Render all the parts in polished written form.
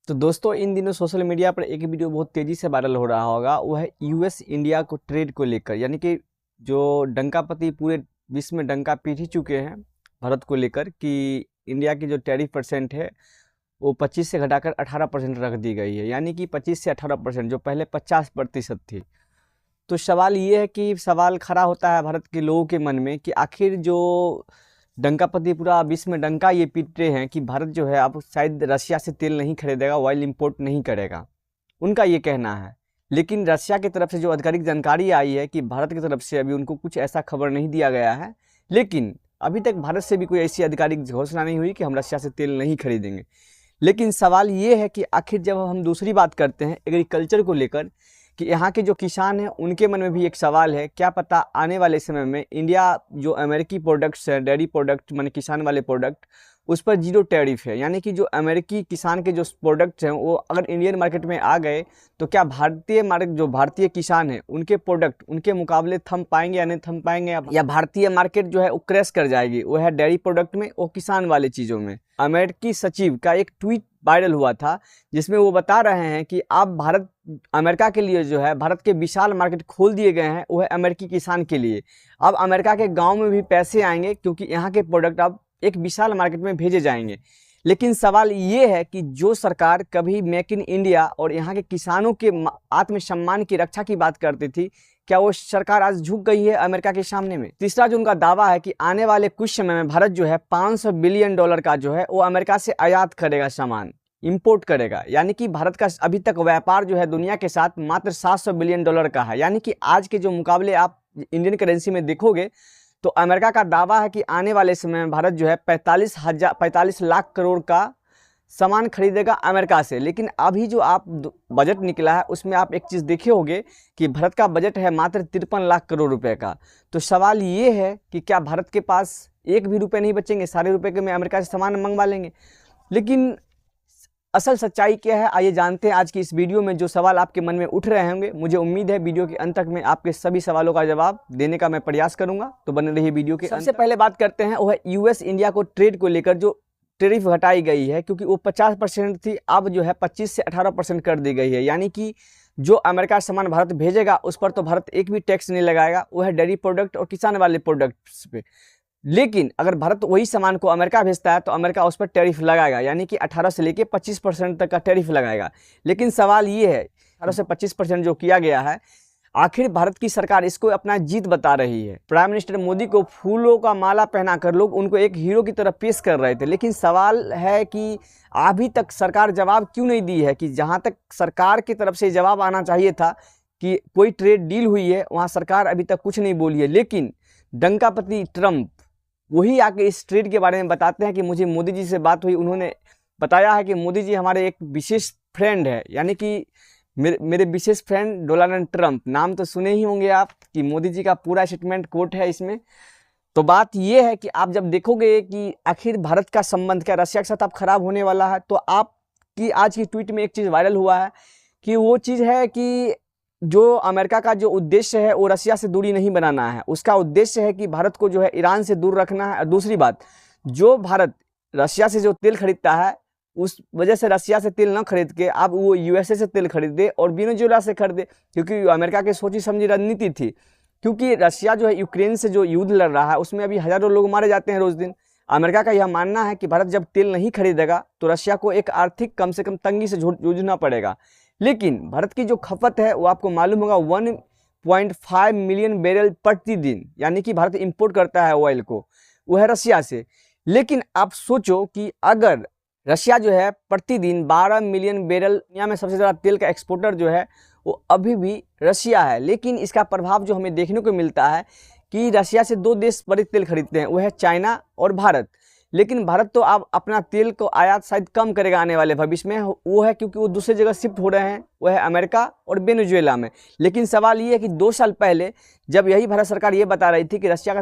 तो दोस्तों इन दिनों सोशल मीडिया पर एक वीडियो बहुत तेज़ी से वायरल हो रहा होगा। वो है यूएस इंडिया को ट्रेड को लेकर, यानी कि जो डंकापति पूरे विश्व में डंका पीट ही चुके हैं भारत को लेकर कि इंडिया की जो टैरिफ परसेंट है वो 25 से घटाकर 18% रख दी गई है। यानी कि 25 से 18%, जो पहले 50% थी। तो सवाल ये है कि सवाल खड़ा होता है भारत के लोगों के मन में कि आखिर जो डंकापति पूरा विश्व में डंका ये पीट रहे हैं कि भारत जो है अब शायद रशिया से तेल नहीं खरीदेगा, ऑयल इंपोर्ट नहीं करेगा, उनका ये कहना है। लेकिन रशिया की तरफ से जो आधिकारिक जानकारी आई है कि भारत की तरफ से अभी उनको कुछ ऐसा खबर नहीं दिया गया है, लेकिन अभी तक भारत से भी कोई ऐसी आधिकारिक घोषणा नहीं हुई कि हम रशिया से तेल नहीं खरीदेंगे। लेकिन सवाल ये है कि आखिर जब हम दूसरी बात करते हैं एग्रीकल्चर को लेकर कि यहाँ के जो किसान हैं उनके मन में भी एक सवाल है, क्या पता आने वाले समय में इंडिया जो अमेरिकी प्रोडक्ट्स है, डेयरी प्रोडक्ट माने किसान वाले प्रोडक्ट, उस पर जीरो टैरिफ है। यानी कि जो अमेरिकी किसान के जो प्रोडक्ट्स हैं वो अगर इंडियन मार्केट में आ गए तो क्या भारतीय किसान हैं उनके प्रोडक्ट उनके मुकाबले थम पाएंगे या नहीं थम पाएंगे, या भारतीय मार्केट जो है वो क्रैश कर जाएगी, वो है डेयरी प्रोडक्ट में और किसान वाले चीज़ों में। अमेरिकी सचिव का एक ट्वीट वायरल हुआ था जिसमें वो बता रहे हैं कि अब अमेरिका के लिए जो है भारत के विशाल मार्केट खोल दिए गए हैं, वो है अमेरिकी किसान के लिए। अब अमेरिका के गांव में भी पैसे आएंगे क्योंकि यहाँ के प्रोडक्ट अब एक विशाल मार्केट में भेजे जाएंगे। लेकिन सवाल ये है कि जो सरकार कभी मेक इन इंडिया और यहाँ के किसानों के आत्मसम्मान की रक्षा की बात करती थी, क्या वो सरकार आज झुक गई है अमेरिका के सामने में? तीसरा जो उनका दावा है कि आने वाले कुछ समय में भारत जो है $500 बिलियन का जो है वो अमेरिका से आयात करेगा, सामान इंपोर्ट करेगा। यानी कि भारत का अभी तक व्यापार जो है दुनिया के साथ मात्र $700 बिलियन का है। यानी कि आज के जो मुकाबले आप इंडियन करेंसी में देखोगे तो अमेरिका का दावा है कि आने वाले समय में भारत जो है 45 लाख करोड़ का सामान खरीदेगा अमेरिका से। लेकिन अभी जो आप बजट निकला है उसमें आप एक चीज़ देखे होंगे कि भारत का बजट है मात्र 53 लाख करोड़ रुपए का। तो सवाल ये है कि क्या भारत के पास एक भी रुपये नहीं बचेंगे, सारे रुपए के में अमेरिका से सामान मंगवा लेंगे? लेकिन असल सच्चाई क्या है, आइए जानते हैं आज की इस वीडियो में। जो सवाल आपके मन में उठ रहे होंगे, मुझे उम्मीद है वीडियो के अंत तक में आपके सभी सवालों का जवाब देने का मैं प्रयास करूंगा, तो बने रहिए वीडियो के। सबसे पहले बात करते हैं वो है यूएस इंडिया को ट्रेड को लेकर जो टैरिफ घटाई गई है, क्योंकि वो 50% थी, अब जो है 25 से 18% कर दी गई है। यानी कि जो अमेरिका सामान भारत भेजेगा उस पर तो भारत एक भी टैक्स नहीं लगाएगा, वो है डेयरी प्रोडक्ट और किसान वाले प्रोडक्ट्स पे। लेकिन अगर भारत वही सामान को अमेरिका भेजता है तो अमेरिका उस पर टैरिफ लगाएगा, यानी कि 18 से लेके 25% तक का टैरिफ लगाएगा। लेकिन सवाल ये है 18 से 25% जो किया गया है, आखिर भारत की सरकार इसको अपना जीत बता रही है। प्राइम मिनिस्टर मोदी को फूलों का माला पहनाकर लोग उनको एक हीरो की तरह पेश कर रहे थे। लेकिन सवाल है कि अभी तक सरकार जवाब क्यों नहीं दी है? कि जहाँ तक सरकार की तरफ से जवाब आना चाहिए था कि कोई ट्रेड डील हुई है, वहाँ सरकार अभी तक कुछ नहीं बोली है। लेकिन डंकापति ट्रंप वही आके इस ट्रेड के बारे में बताते हैं कि मुझे मोदी जी से बात हुई, उन्होंने बताया है कि मोदी जी हमारे एक विशेष फ्रेंड है, यानी कि मेरे विशेष फ्रेंड डोनाल्ड ट्रंप। नाम तो सुने ही होंगे आप कि मोदी जी का पूरा स्टेटमेंट कोट है इसमें। तो बात यह है कि आप जब देखोगे कि आखिर भारत का संबंध क्या रशिया के साथ अब खराब होने वाला है, तो आपकी आज की ट्वीट में एक चीज़ वायरल हुआ है कि वो चीज़ है कि जो अमेरिका का जो उद्देश्य है वो रशिया से दूरी नहीं बनाना है, उसका उद्देश्य है कि भारत को जो है ईरान से दूर रखना है। और दूसरी बात, जो भारत रशिया से जो तेल खरीदता है उस वजह से रशिया से तेल न खरीद के अब वो यूएसए से तेल खरीदे और वेनेजुएला से खरीदे, क्योंकि अमेरिका की सोची समझी रणनीति थी। क्योंकि रशिया जो है यूक्रेन से जो युद्ध लड़ रहा है उसमें अभी हज़ारों लोग मारे जाते हैं रोज़ दिन। अमेरिका का यह मानना है कि भारत जब तेल नहीं खरीदेगा तो रशिया को एक आर्थिक कम से कम तंगी से जूझना पड़ेगा। लेकिन भारत की जो खपत है वो आपको मालूम होगा 1.5 मिलियन बैरल प्रतिदिन, यानी कि भारत इंपोर्ट करता है ऑयल को, वो है रशिया से। लेकिन आप सोचो कि अगर रशिया जो है प्रतिदिन 12 मिलियन बैरल, दुनिया में सबसे ज़्यादा तेल का एक्सपोर्टर जो है वो अभी भी रशिया है। लेकिन इसका प्रभाव जो हमें देखने को मिलता है कि रशिया से दो देश बड़े तेल खरीदते हैं, वो है चाइना और भारत। लेकिन भारत तो अब अपना तेल को आयात शायद कम करेगा आने वाले भविष्य में, वो है क्योंकि वो दूसरी जगह शिफ्ट हो रहे हैं, वो है अमेरिका और वेनेजुएला में। लेकिन सवाल ये है कि 2 साल पहले जब यही भारत सरकार ये बता रही थी कि रशिया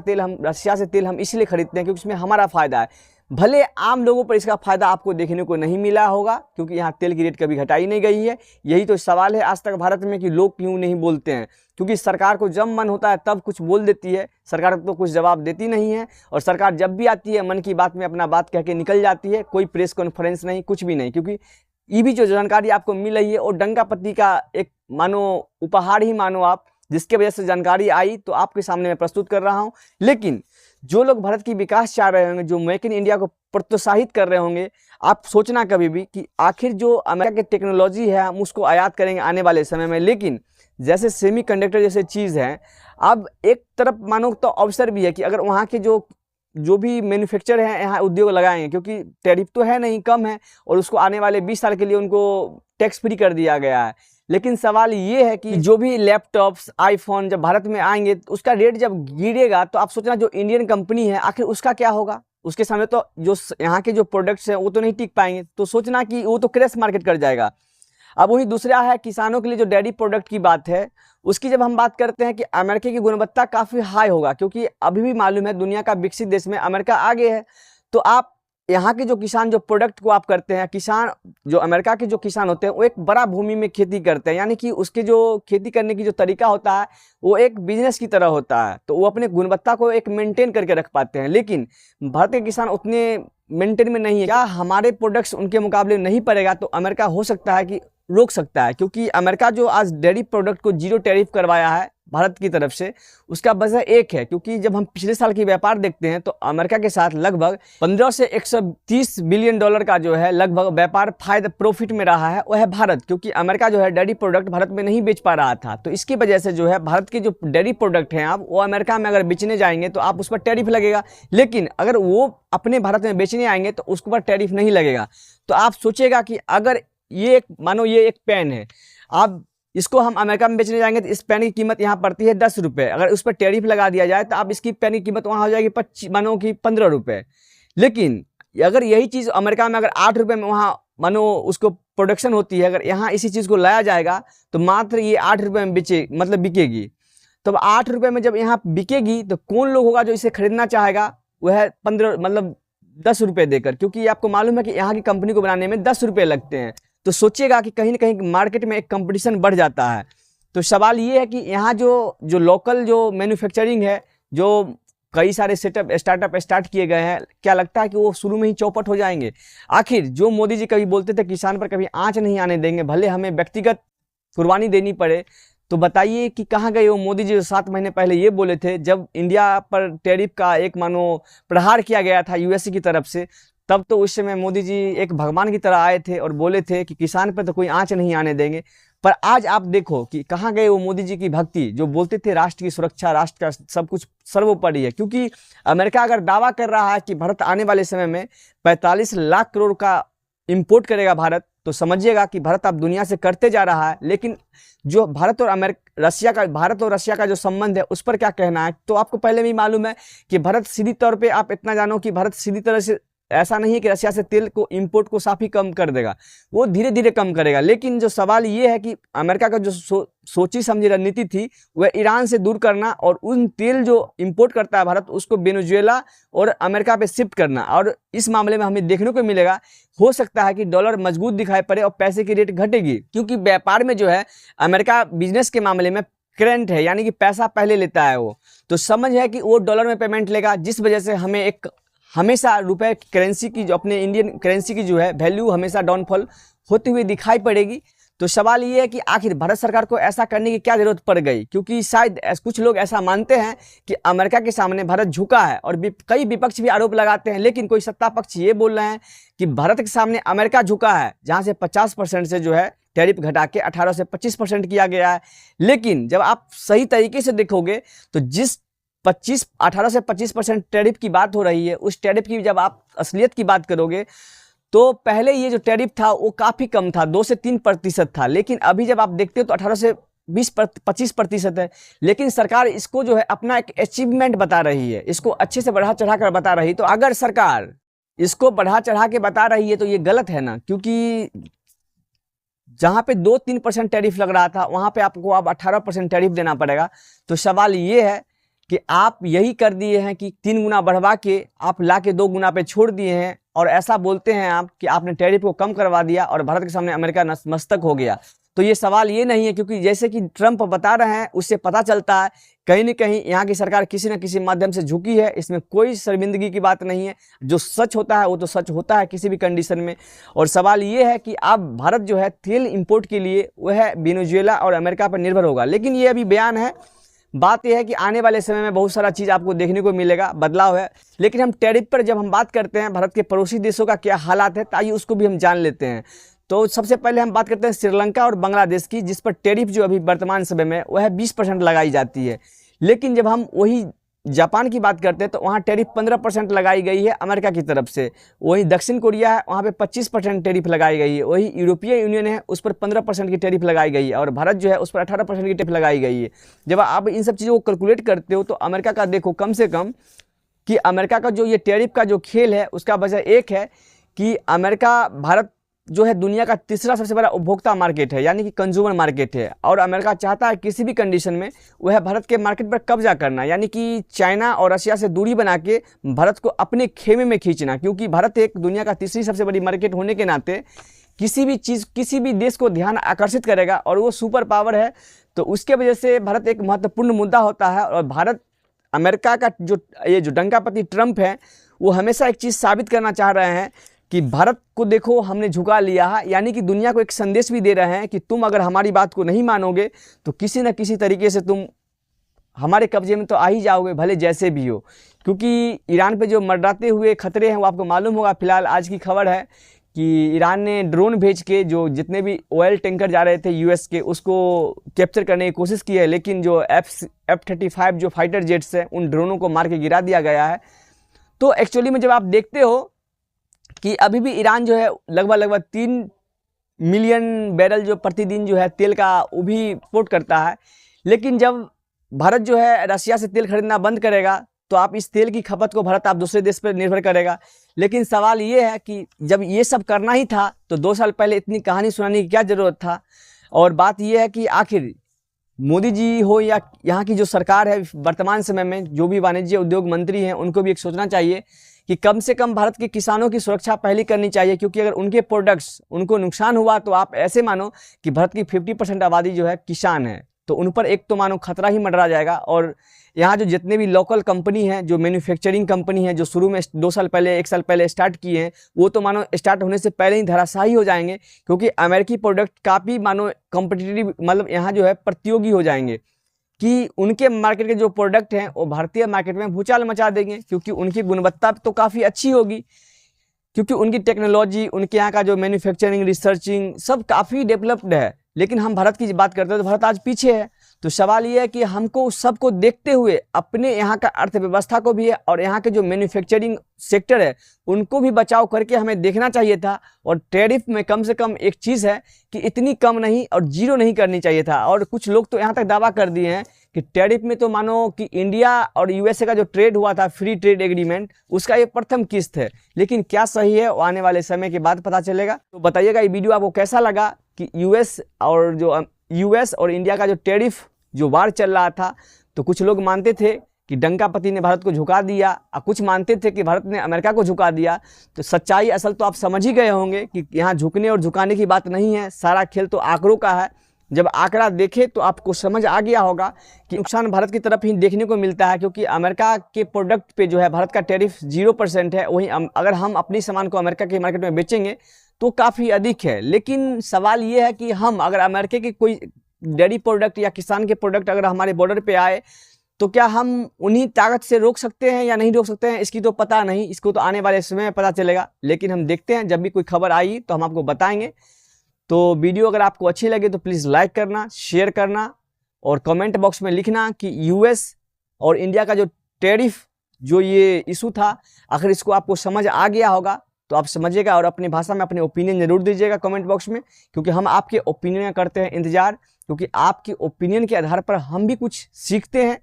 से तेल हम इसलिए खरीदते हैं क्योंकि इसमें हमारा फ़ायदा है, भले आम लोगों पर इसका फ़ायदा आपको देखने को नहीं मिला होगा क्योंकि यहाँ तेल की रेट कभी घटाई नहीं गई है। यही तो सवाल है आज तक भारत में कि लोग क्यों नहीं बोलते हैं, क्योंकि सरकार को जब मन होता है तब कुछ बोल देती है, सरकार तो कुछ जवाब देती नहीं है। और सरकार जब भी आती है मन की बात में अपना बात कह के निकल जाती है, कोई प्रेस कॉन्फ्रेंस नहीं, कुछ भी नहीं, क्योंकि ये भी जो जानकारी आपको मिल रही है वो डंकापति का एक मानो उपहार ही मानो आप, जिसके वजह से जानकारी आई तो आपके सामने मैं प्रस्तुत कर रहा हूँ। लेकिन जो लोग भारत की विकास चाह रहे होंगे, जो मेक इन इंडिया को प्रोत्साहित कर रहे होंगे, आप सोचना कभी भी कि आखिर जो अमेरिका की टेक्नोलॉजी है हम उसको आयात करेंगे आने वाले समय में। लेकिन जैसे सेमीकंडक्टर जैसे चीज़ है, अब एक तरफ मानो तो अवसर भी है कि अगर वहाँ के जो भी मैन्युफैक्चर हैं यहाँ उद्योग लगाएंगे, क्योंकि टैरिफ तो है नहीं, कम है, और उसको आने वाले 20 साल के लिए उनको टैक्स फ्री कर दिया गया है। लेकिन सवाल ये है कि जो भी लैपटॉप्स, आईफोन जब भारत में आएंगे उसका रेट जब गिरेगा तो आप सोचना जो इंडियन कंपनी है आखिर उसका क्या होगा। उसके सामने तो जो यहाँ के जो प्रोडक्ट्स हैं वो तो नहीं टिक पाएंगे, तो सोचना कि वो तो क्रैश मार्केट कर जाएगा। अब वही दूसरा है किसानों के लिए जो डेयरी प्रोडक्ट की बात है, उसकी जब हम बात करते हैं कि अमेरिका की गुणवत्ता काफ़ी हाई होगा, क्योंकि अभी भी मालूम है दुनिया का विकसित देश में अमेरिका आगे है। तो आप यहाँ के जो किसान जो प्रोडक्ट को आप करते हैं, किसान जो अमेरिका के जो किसान होते हैं वो एक बड़ा भूमि में खेती करते हैं, यानी कि उसके जो खेती करने की जो तरीका होता है वो एक बिजनेस की तरह होता है, तो वो अपने गुणवत्ता को एक मेंटेन करके रख पाते हैं। लेकिन भारत के किसान उतने मेंटेन में नहीं है। क्या हमारे प्रोडक्ट्स उनके मुकाबले नहीं पड़ेगा तो अमेरिका हो सकता है कि रोक सकता है, क्योंकि अमेरिका जो आज डेयरी प्रोडक्ट को जीरो टैरिफ करवाया है भारत की तरफ से, उसका वजह एक है क्योंकि जब हम पिछले साल की व्यापार देखते हैं तो अमेरिका के साथ लगभग 15 से 130 बिलियन डॉलर का जो है लगभग व्यापार फायदा प्रॉफिट में रहा है, वह है भारत, क्योंकि अमेरिका जो है डेयरी प्रोडक्ट भारत में नहीं बेच पा रहा था। तो इसकी वजह से जो है भारत के जो डेयरी प्रोडक्ट हैं आप वो अमेरिका में अगर बेचने जाएंगे तो आप उस पर टैरिफ लगेगा, लेकिन अगर वो अपने भारत में बेचने आएंगे तो उसके ऊपर टैरिफ नहीं लगेगा। तो आप सोचिएगा कि अगर ये एक मानो ये एक पेन है, आप इसको हम अमेरिका में बेचने जाएंगे तो इस पेन की कीमत यहाँ पड़ती है 10 रुपये, अगर उस पर टैरिफ लगा दिया जाए तो आप इसकी पेन की कीमत वहाँ हो जाएगी 25 मानो कि 15 रुपये। लेकिन अगर यही चीज़ अमेरिका में अगर 8 रुपये में वहाँ मानो उसको प्रोडक्शन होती है, अगर यहाँ इसी चीज़ को लाया जाएगा तो मात्र ये 8 रुपये में बिकेगी। तो 8 रुपये में जब यहाँ बिकेगी तो कौन लोग होगा जो इसे खरीदना चाहेगा, वह 10 रुपये देकर, क्योंकि आपको मालूम है कि यहाँ की कंपनी को बनाने में 10 रुपये लगते हैं। तो सोचिएगा कि कहीं ना कहीं मार्केट में एक कंपटीशन बढ़ जाता है। तो सवाल ये है कि यहाँ जो लोकल जो मैन्युफैक्चरिंग है, जो कई सारे स्टार्टअप स्टार्ट किए गए हैं, क्या लगता है कि वो शुरू में ही चौपट हो जाएंगे? आखिर जो मोदी जी कभी बोलते थे किसान पर कभी आंच नहीं आने देंगे, भले हमें व्यक्तिगत कुर्बानी देनी पड़े, तो बताइए कि कहाँ गए वो मोदी जी जो 7 महीने पहले ये बोले थे जब इंडिया पर टैरिफ का एक मानो प्रहार किया गया था यूएसए की तरफ से। तब तो उस समय मोदी जी एक भगवान की तरह आए थे और बोले थे कि किसान पर तो कोई आंच नहीं आने देंगे। पर आज आप देखो कि कहाँ गए वो मोदी जी की भक्ति, जो बोलते थे राष्ट्र की सुरक्षा, राष्ट्र का सब कुछ सर्वोपरि है। क्योंकि अमेरिका अगर दावा कर रहा है कि भारत आने वाले समय में 45 लाख करोड़ का इंपोर्ट करेगा भारत, तो समझिएगा कि भारत अब दुनिया से करते जा रहा है। लेकिन जो भारत और रशिया का जो संबंध है उस पर क्या कहना है? तो आपको पहले भी मालूम है कि भारत सीधी तौर पे, आप इतना जानो कि भारत सीधी तरह से ऐसा नहीं है कि रशिया से तेल को इंपोर्ट को साफ ही कम कर देगा, वो धीरे धीरे कम करेगा। लेकिन जो सवाल ये है कि अमेरिका का जो सोची समझी रणनीति थी वह ईरान से दूर करना और उन तेल जो इंपोर्ट करता है भारत उसको वेनेजुएला और अमेरिका पे शिफ्ट करना। और इस मामले में हमें देखने को मिलेगा, हो सकता है कि डॉलर मजबूत दिखाई पड़े और पैसे की रेट घटेगी, क्योंकि व्यापार में जो है अमेरिका बिजनेस के मामले में करेंट है, यानी कि पैसा पहले लेता है वो, तो समझ है कि वो डॉलर में पेमेंट लेगा, जिस वजह से हमें एक हमेशा रुपए करेंसी की जो अपने इंडियन करेंसी की जो है वैल्यू हमेशा डाउनफॉल होती हुई दिखाई पड़ेगी। तो सवाल ये है कि आखिर भारत सरकार को ऐसा करने की क्या जरूरत पड़ गई, क्योंकि शायद कुछ लोग ऐसा मानते हैं कि अमेरिका के सामने भारत झुका है, और कई विपक्ष भी आरोप लगाते हैं, लेकिन कोई सत्ता पक्ष ये बोल रहे हैं कि भारत के सामने अमेरिका झुका है, जहाँ से 50% से जो है टैरिफ घटा के 18 से 25% किया गया है। लेकिन जब आप सही तरीके से देखोगे तो जिस 18 से 25% टैरिफ की बात हो रही है, उस टैरिफ की जब आप असलियत की बात करोगे तो पहले ये जो टैरिफ था वो काफ़ी कम था, 2 से 3% था। लेकिन अभी जब आप देखते हो तो 18 से 25% है। लेकिन सरकार इसको जो है अपना एक अचीवमेंट बता रही है, इसको अच्छे से बढ़ा चढ़ा कर बता रही है। तो अगर सरकार इसको बढ़ा चढ़ा के बता रही है तो ये गलत है ना, क्योंकि जहाँ पे 2-3% टैरिफ लग रहा था वहाँ पे आपको अब 18% टैरिफ देना पड़ेगा। तो सवाल ये है कि आप यही कर दिए हैं कि 3 गुना बढ़वा के आप ला के 2 गुना पे छोड़ दिए हैं, और ऐसा बोलते हैं आप कि आपने टैरिफ को कम करवा दिया और भारत के सामने अमेरिका नतमस्तक हो गया। तो ये सवाल ये नहीं है, क्योंकि जैसे कि ट्रंप बता रहे हैं उससे पता चलता है कहीं न कहीं यहाँ की सरकार किसी न किसी माध्यम से झुकी है। इसमें कोई शर्मिंदगी की बात नहीं है, जो सच होता है वो तो सच होता है किसी भी कंडीशन में। और सवाल ये है कि अब भारत जो है तेल इंपोर्ट के लिए वह वेनेजुएला और अमेरिका पर निर्भर होगा। लेकिन ये अभी बयान है, बात यह है कि आने वाले समय में बहुत सारा चीज़ आपको देखने को मिलेगा, बदलाव है। लेकिन हम टैरिफ पर जब हम बात करते हैं, भारत के पड़ोसी देशों का क्या हालात है, आइए उसको भी हम जान लेते हैं। तो सबसे पहले हम बात करते हैं श्रीलंका और बांग्लादेश की, जिस पर टैरिफ जो अभी वर्तमान समय में वह 20% लगाई जाती है। लेकिन जब हम वही जापान की बात करते हैं तो वहाँ टैरिफ 15% लगाई गई है अमेरिका की तरफ से। वही दक्षिण कोरिया है, वहाँ पे 25% टैरिफ लगाई गई है। वही यूरोपीय यूनियन है, उस पर 15% की टैरिफ लगाई गई है। और भारत जो है उस पर 18% की टैरिफ लगाई गई है। जब आप इन सब चीज़ों को कैलकुलेट करते हो तो अमेरिका का देखो कम से कम कि अमेरिका का जो ये टैरिफ का जो खेल है उसका वजह एक है कि अमेरिका भारत जो है दुनिया का तीसरा सबसे बड़ा उपभोक्ता मार्केट है, यानी कि कंज्यूमर मार्केट है। और अमेरिका चाहता है किसी भी कंडीशन में वह भारत के मार्केट पर कब्जा करना, यानी कि चाइना और रशिया से दूरी बना के भारत को अपने खेमे में खींचना। क्योंकि भारत एक दुनिया का तीसरी सबसे बड़ी मार्केट होने के नाते किसी भी चीज़ किसी भी देश को ध्यान आकर्षित करेगा, और वो सुपर पावर है। तो उसके वजह से भारत एक महत्वपूर्ण मुद्दा होता है। और भारत अमेरिका का जो डंकापति ट्रंप है वो हमेशा एक चीज़ साबित करना चाह रहे हैं कि भारत को देखो हमने झुका लिया है, यानी कि दुनिया को एक संदेश भी दे रहे हैं कि तुम अगर हमारी बात को नहीं मानोगे तो किसी न किसी तरीके से तुम हमारे कब्जे में तो आ ही जाओगे, भले जैसे भी हो। क्योंकि ईरान पे जो मंडराते हुए खतरे हैं वो आपको मालूम होगा। फिलहाल आज की खबर है कि ईरान ने ड्रोन भेज के जो जितने भी ऑयल टैंकर जा रहे थे यूएस के, उसको कैप्चर करने की कोशिश की है। लेकिन जो F-35 जो फाइटर जेट्स हैं उन ड्रोनों को मार के गिरा दिया गया है। तो एक्चुअली में जब आप देखते हो कि अभी भी ईरान जो है लगभग 3 मिलियन बैरल जो प्रतिदिन जो है तेल का वो भी एक्सपोर्ट करता है। लेकिन जब भारत जो है रशिया से तेल खरीदना बंद करेगा तो आप इस तेल की खपत को भारत आप दूसरे देश पर निर्भर करेगा। लेकिन सवाल ये है कि जब ये सब करना ही था तो 2 साल पहले इतनी कहानी सुनाने की क्या ज़रूरत था। और बात ये है कि आखिर मोदी जी हो या यहाँ की जो सरकार है वर्तमान समय में, जो भी वाणिज्य उद्योग मंत्री हैं, उनको भी एक सोचना चाहिए कि कम से कम भारत के किसानों की सुरक्षा पहले करनी चाहिए। क्योंकि अगर उनके प्रोडक्ट्स उनको नुकसान हुआ तो आप ऐसे मानो कि भारत की 50% आबादी जो है किसान है, तो उन पर एक तो मानो खतरा ही मंडरा जाएगा। और यहाँ जो जितने भी लोकल कंपनी हैं, जो मैन्युफैक्चरिंग कंपनी है, जो शुरू में 2 साल पहले 1 साल पहले स्टार्ट किए हैं, वो तो मानो स्टार्ट होने से पहले ही धराशायी हो जाएंगे। क्योंकि अमेरिकी प्रोडक्ट काफ़ी मानो कॉम्पिटिटिव, मतलब यहाँ जो है प्रतियोगी हो जाएंगे कि उनके मार्केट के जो प्रोडक्ट हैं वो भारतीय मार्केट में भूचाल मचा देंगे। क्योंकि उनकी गुणवत्ता तो काफ़ी अच्छी होगी, क्योंकि उनकी टेक्नोलॉजी, उनके यहाँ का जो मैन्युफैक्चरिंग रिसर्चिंग सब काफ़ी डेवलप्ड है। लेकिन हम भारत की बात करते हैं तो भारत आज पीछे है। तो सवाल ये है कि हमको सबको देखते हुए अपने यहाँ का अर्थव्यवस्था को भी है और यहाँ के जो मैन्युफैक्चरिंग सेक्टर है उनको भी बचाव करके हमें देखना चाहिए था। और टैरिफ में कम से कम एक चीज़ है कि इतनी कम नहीं और जीरो नहीं करनी चाहिए था। और कुछ लोग तो यहाँ तक दावा कर दिए हैं कि टैरिफ में तो मानो कि इंडिया और यूएसए का जो ट्रेड हुआ था, फ्री ट्रेड एग्रीमेंट, उसका ये प्रथम किस्त है। लेकिन क्या सही है वो आने वाले समय के बाद पता चलेगा। तो बताइएगा ये वीडियो आपको कैसा लगा कि यूएस और इंडिया का जो टैरिफ जो वार चल रहा था। तो कुछ लोग मानते थे कि डंकापति ने भारत को झुका दिया और कुछ मानते थे कि भारत ने अमेरिका को झुका दिया। तो सच्चाई असल तो आप समझ ही गए होंगे कि यहाँ झुकने और झुकाने की बात नहीं है, सारा खेल तो आंकड़ों का है। जब आंकड़ा देखे तो आपको समझ आ गया होगा कि नुकसान भारत की तरफ ही देखने को मिलता है। क्योंकि अमेरिका के प्रोडक्ट पे जो है भारत का टैरिफ 0% है। वहीं अगर हम अपनी सामान को अमेरिका के मार्केट में बेचेंगे तो काफ़ी अधिक है। लेकिन सवाल ये है कि हम अगर अमेरिका के कोई डेयरी प्रोडक्ट या किसान के प्रोडक्ट अगर हमारे बॉर्डर पे आए तो क्या हम उन्हीं ताकत से रोक सकते हैं या नहीं रोक सकते हैं, इसकी तो पता नहीं। इसको तो आने वाले समय में पता चलेगा। लेकिन हम देखते हैं, जब भी कोई खबर आई तो हम आपको बताएंगे। तो वीडियो अगर आपको अच्छी लगे तो प्लीज़ लाइक करना, शेयर करना और कमेंट बॉक्स में लिखना कि यूएस और इंडिया का जो टैरिफ जो ये इशू था, आखिर इसको आपको समझ आ गया होगा तो आप समझिएगा और अपनी भाषा में अपने ओपिनियन जरूर दीजिएगा कमेंट बॉक्स में। क्योंकि हम आपके ओपिनियन करते हैं इंतजार, क्योंकि आपके ओपिनियन के आधार पर हम भी कुछ सीखते हैं